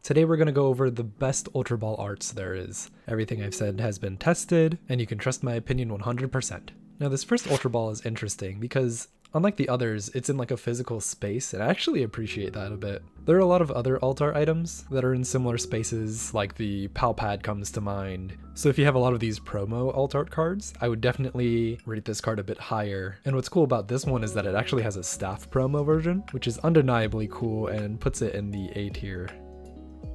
Today we're going to go over the best Ultra Ball arts there is. Everything I've said has been tested, and you can trust my opinion 100%. Now this first Ultra Ball is interesting because unlike the others, it's in like a physical space, and I actually appreciate that a bit. There are a lot of other alt art items that are in similar spaces, like the Pal Pad comes to mind. So if you have a lot of these promo alt art cards, I would definitely rate this card a bit higher. And what's cool about this one is that it actually has a staff promo version, which is undeniably cool and puts it in the A tier.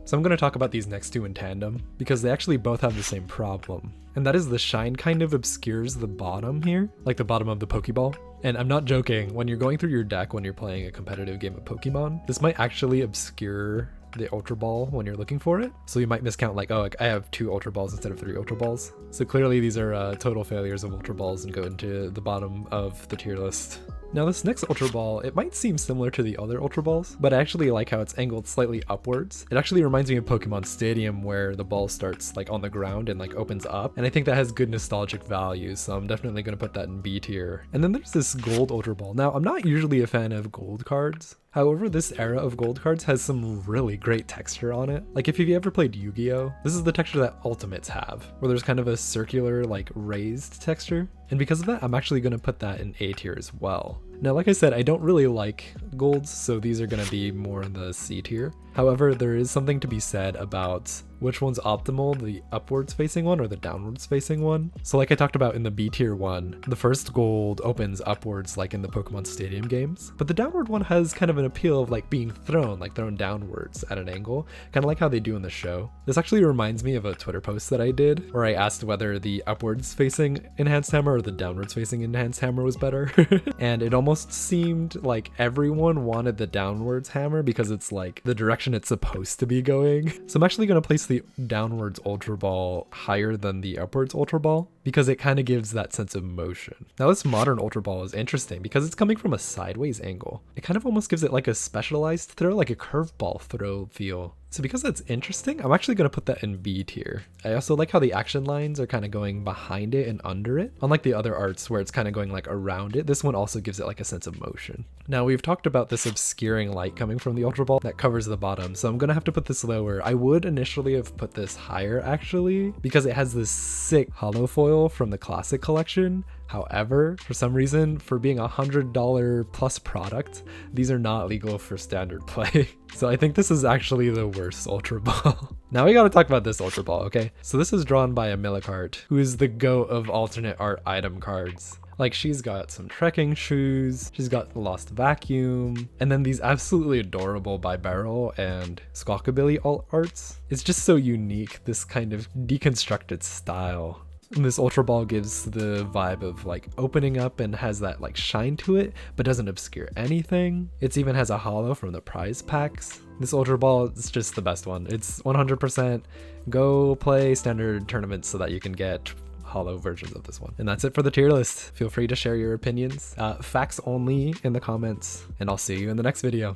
So I'm going to talk about these next two in tandem, because they actually both have the same problem. And that is the shine kind of obscures the bottom here, like the bottom of the Pokeball. And I'm not joking, when you're going through your deck when you're playing a competitive game of Pokemon, this might actually obscure the Ultra Ball when you're looking for it. So you might miscount like, oh, I have 2 Ultra Balls instead of 3 Ultra Balls. So clearly these are total failures of Ultra Balls and go into the bottom of the tier list. Now this next Ultra Ball, it might seem similar to the other Ultra Balls, but I actually like how it's angled slightly upwards. It actually reminds me of Pokemon Stadium where the ball starts like on the ground and like opens up, and I think that has good nostalgic value, so I'm definitely going to put that in B tier. And then there's this Gold Ultra Ball. Now I'm not usually a fan of gold cards. However, this era of gold cards has some really great texture on it. Like if you've ever played Yu-Gi-Oh! This is the texture that Ultimates have, where there's kind of a circular like raised texture. And because of that, I'm actually going to put that in A tier as well. Now, like I said, I don't really like golds, so these are going to be more in the C tier. However, there is something to be said about which one's optimal, the upwards facing one or the downwards facing one. So like I talked about in the B tier one, the first gold opens upwards like in the Pokemon Stadium games, but the downward one has kind of an appeal of like being thrown downwards at an angle, kind of like how they do in the show. This actually reminds me of a Twitter post that I did where I asked whether the upwards facing enhanced hammer or the downwards facing enhanced hammer was better. And it almost seemed like everyone wanted the downwards hammer because it's like the direction it's supposed to be going. So I'm actually going to place the downwards Ultra Ball higher than the upwards Ultra Ball because it kind of gives that sense of motion. Now this modern Ultra Ball is interesting because it's coming from a sideways angle. It kind of almost gives it like a specialized throw, like a curveball throw feel. So because that's interesting, I'm actually going to put that in B tier. I also like how the action lines are kind of going behind it and under it. Unlike the other arts where it's kind of going like around it, this one also gives it like a sense of motion. Now we've talked about this obscuring light coming from the Ultra Ball that covers the bottom, so I'm going to have to put this lower. I would initially have put this higher actually, because it has this sick holo foil from the classic collection. However, for some reason, for being $100 plus product, these are not legal for standard play. So I think this is actually the worst Ultra Ball. Now we gotta talk about this Ultra Ball, okay? So this is drawn by Millicart, who is the GOAT of alternate art item cards. Like she's got some trekking shoes, she's got Lost Vacuum, and then these absolutely adorable Bibarel and Squawkabilly alt arts. It's just so unique, this kind of deconstructed style. And this Ultra Ball gives the vibe of like opening up and has that like shine to it, but doesn't obscure anything. It even has a holo from the prize packs. This Ultra Ball is just the best one. It's 100% go play standard tournaments so that you can get holo versions of this one. And that's it for the tier list. Feel free to share your opinions. Facts only in the comments, and I'll see you in the next video.